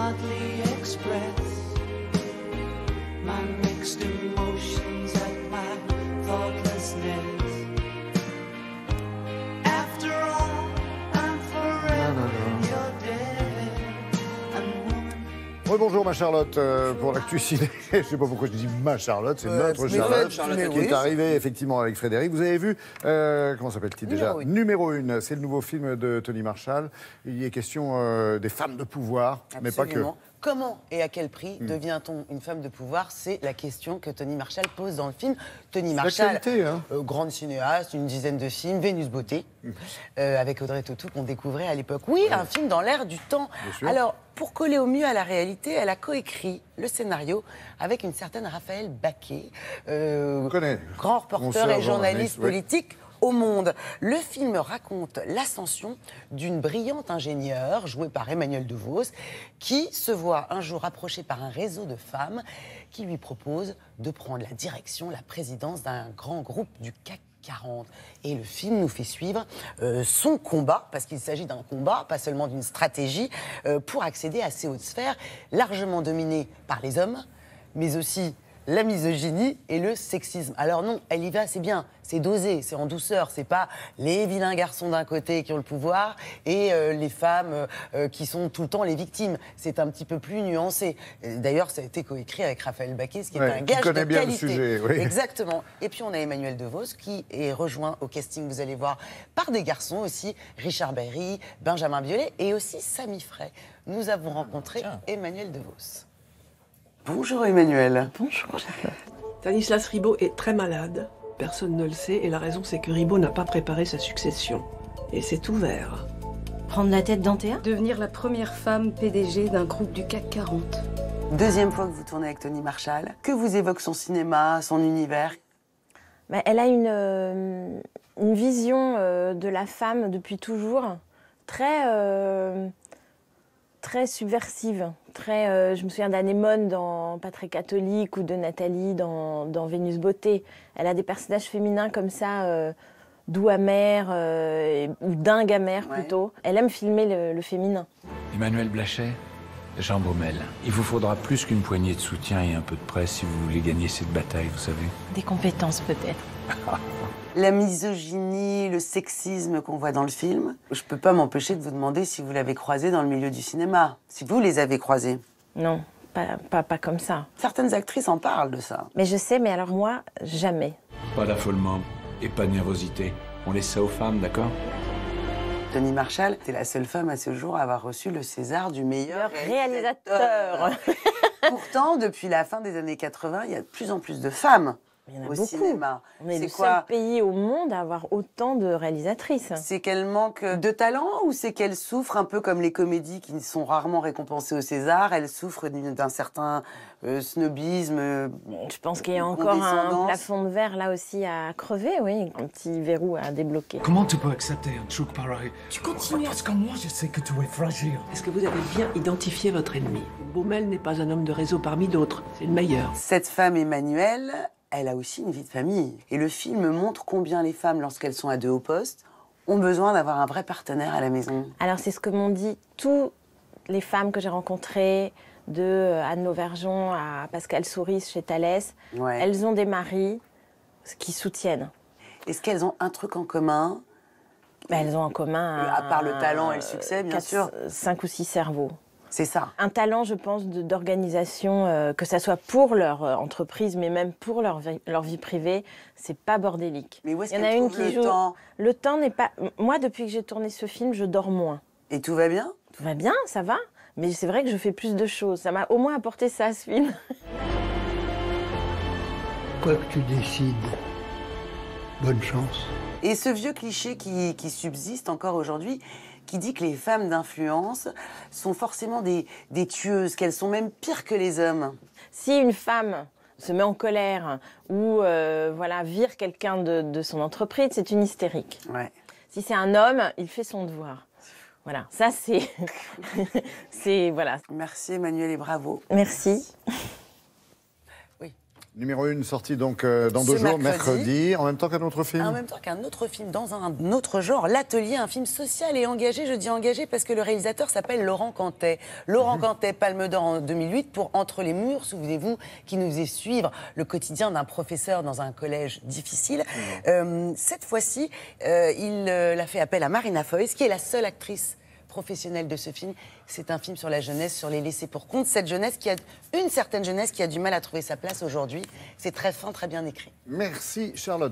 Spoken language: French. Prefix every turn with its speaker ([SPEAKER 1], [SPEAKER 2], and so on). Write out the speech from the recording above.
[SPEAKER 1] hardly express my mixed emotions at my thoughtlessness. After all, I'm forever your dead and woman.
[SPEAKER 2] Bonjour ma Charlotte, pour l'actu ciné. Je ne sais pas pourquoi je dis ma Charlotte, c'est notre Charlotte qui est arrivée effectivement avec Frédéric. Vous avez vu, comment s'appelle-t-il déjà? Numéro 1, c'est le nouveau film de Tony Marshall. Il y est question des femmes de pouvoir, mais pas que.
[SPEAKER 3] Comment et à quel prix devient-on une femme de pouvoir? C'est la question que Tony Marshall pose dans le film. Tony Marshall, grande cinéaste, une dizaine de films, Vénus Beauté, avec Audrey Tautou qu'on découvrait à l'époque. Oui, un film dans l'air du temps. Alors, pour coller au mieux à la réalité, elle a coécrit le scénario avec une certaine Raphaël Baquet, grand reporter et journaliste politique au Monde. Le film raconte l'ascension d'une brillante ingénieure, jouée par Emmanuelle DeVos, qui se voit un jour approchée par un réseau de femmes qui lui propose de prendre la direction, la présidence d'un grand groupe du CAC 40. Et le film nous fait suivre son combat, parce qu'il s'agit d'un combat, pas seulement d'une stratégie, pour accéder à ces hautes sphères, largement dominées par les hommes, mais aussi la misogynie et le sexisme. Alors non, elle y va, c'est bien, c'est dosé, c'est en douceur, c'est pas les vilains garçons d'un côté qui ont le pouvoir et les femmes qui sont tout le temps les victimes. C'est un petit peu plus nuancé. D'ailleurs, ça a été coécrit avec Raphaël Baquet, ce qui est un gage de qualité. Bien le sujet, oui. Exactement. Et puis on a Emmanuelle DeVos qui est rejoint au casting, vous allez voir, par des garçons aussi, Richard Berry, Benjamin Biolay et aussi Sami Frey. Nous avons rencontré Emmanuelle DeVos. Bonjour Emmanuelle.
[SPEAKER 4] Bonjour Charlotte. Stanislas Ribot est très malade. Personne ne le sait et la raison c'est que Ribot n'a pas préparé sa succession. Et c'est ouvert.
[SPEAKER 5] Prendre la tête d'Antea?
[SPEAKER 6] Devenir la première femme PDG d'un groupe du CAC 40.
[SPEAKER 3] Deuxième fois que vous tournez avec Tony Marshall. Que vous évoque son cinéma, son univers?
[SPEAKER 5] Elle a une vision de la femme depuis toujours très subversive. Je me souviens d'Anémone dans Pas très catholique ou de Nathalie dans Vénus Beauté. Elle a des personnages féminins comme ça, doux amers, ou dingue amers plutôt. Elle aime filmer le féminin.
[SPEAKER 7] Emmanuel Blachet, Jean Baumel. Il vous faudra plus qu'une poignée de soutien et un peu de presse si vous voulez gagner cette bataille, vous savez.
[SPEAKER 5] Des compétences peut-être.
[SPEAKER 3] La misogynie, le sexisme qu'on voit dans le film, je peux pas m'empêcher de vous demander si vous l'avez croisé dans le milieu du cinéma, si vous les avez croisés.
[SPEAKER 5] Non, pas comme ça.
[SPEAKER 3] Certaines actrices en parlent de ça.
[SPEAKER 5] Mais je sais, mais alors moi, jamais.
[SPEAKER 7] Pas d'affolement et pas de nervosité. On laisse ça aux femmes, d'accord?
[SPEAKER 3] Tony Marshall, c'est la seule femme à ce jour à avoir reçu le César du meilleur
[SPEAKER 5] réalisateur.
[SPEAKER 3] Pourtant, depuis la fin des années 80, il y a de plus en plus de femmes.
[SPEAKER 5] Il y en a
[SPEAKER 3] au
[SPEAKER 5] beaucoup.
[SPEAKER 3] Cinéma.
[SPEAKER 5] On est le seul pays au monde à avoir autant de réalisatrices.
[SPEAKER 3] C'est qu'elles manquent de talent ou c'est qu'elles souffrent un peu comme les comédies qui sont rarement récompensées au César? Elles souffrent d'un certain snobisme.
[SPEAKER 5] Je pense qu'il y a encore un plafond de verre là aussi à crever, oui, un petit verrou à débloquer.
[SPEAKER 8] Comment tu peux accepter un truc pareil?
[SPEAKER 4] Tu continues.
[SPEAKER 8] Parce que moi, je sais que tu es fragile.
[SPEAKER 4] Est-ce que vous avez bien identifié votre ennemi? Baumel n'est pas un homme de réseau parmi d'autres, c'est le meilleur.
[SPEAKER 3] Cette femme Emmanuelle, elle a aussi une vie de famille. Et le film montre combien les femmes, lorsqu'elles sont à deux hauts postes, ont besoin d'avoir un vrai partenaire à la maison.
[SPEAKER 5] Alors c'est ce que m'ont dit toutes les femmes que j'ai rencontrées, de Anne Lauvergeon à Pascal Souris chez Thalès. Elles ont des maris qui soutiennent.
[SPEAKER 3] Est-ce qu'elles ont un truc en commun?
[SPEAKER 5] Elles ont en commun...
[SPEAKER 3] À part le talent et le succès, bien sûr.
[SPEAKER 5] 5 ou 6 cerveaux.
[SPEAKER 3] C'est ça.
[SPEAKER 5] Un talent, je pense, d'organisation, que ça soit pour leur entreprise, mais même pour leur vie privée, c'est pas bordélique.
[SPEAKER 3] Mais où est-ce qu'elle trouve le temps?
[SPEAKER 5] Le temps n'est pas... Moi, depuis que j'ai tourné ce film, je dors moins.
[SPEAKER 3] Et tout va bien?
[SPEAKER 5] Tout va bien, ça va. Mais c'est vrai que je fais plus de choses. Ça m'a au moins apporté ça, ce film.
[SPEAKER 9] Quoi que tu décides, bonne chance.
[SPEAKER 3] Et ce vieux cliché qui subsiste encore aujourd'hui, qui dit que les femmes d'influence sont forcément des tueuses, qu'elles sont même pires que les hommes.
[SPEAKER 5] Si une femme se met en colère ou vire quelqu'un de son entreprise, c'est une hystérique.
[SPEAKER 3] Ouais.
[SPEAKER 5] Si c'est un homme, il fait son devoir. Voilà, ça c'est... voilà.
[SPEAKER 3] Merci Emmanuelle et bravo.
[SPEAKER 5] Merci.
[SPEAKER 3] Oui.
[SPEAKER 2] Numéro 1, sorti donc dans 2 jours, mercredi, en même temps qu'un autre film.
[SPEAKER 3] En même temps qu'un autre film, dans un autre genre, L'Atelier, un film social et engagé. Je dis engagé parce que le réalisateur s'appelle Laurent Cantet. Laurent Cantet, Palme d'Or en 2008 pour Entre les murs, souvenez-vous, qui nous faisait suivre le quotidien d'un professeur dans un collège difficile. Cette fois-ci, il a fait appel à Marina Foïs, qui est la seule actrice professionnelle de ce film. C'est un film sur la jeunesse, sur les laissés pour compte. Cette jeunesse une certaine jeunesse qui a du mal à trouver sa place aujourd'hui. C'est très fin, très bien écrit.
[SPEAKER 2] Merci Charlotte.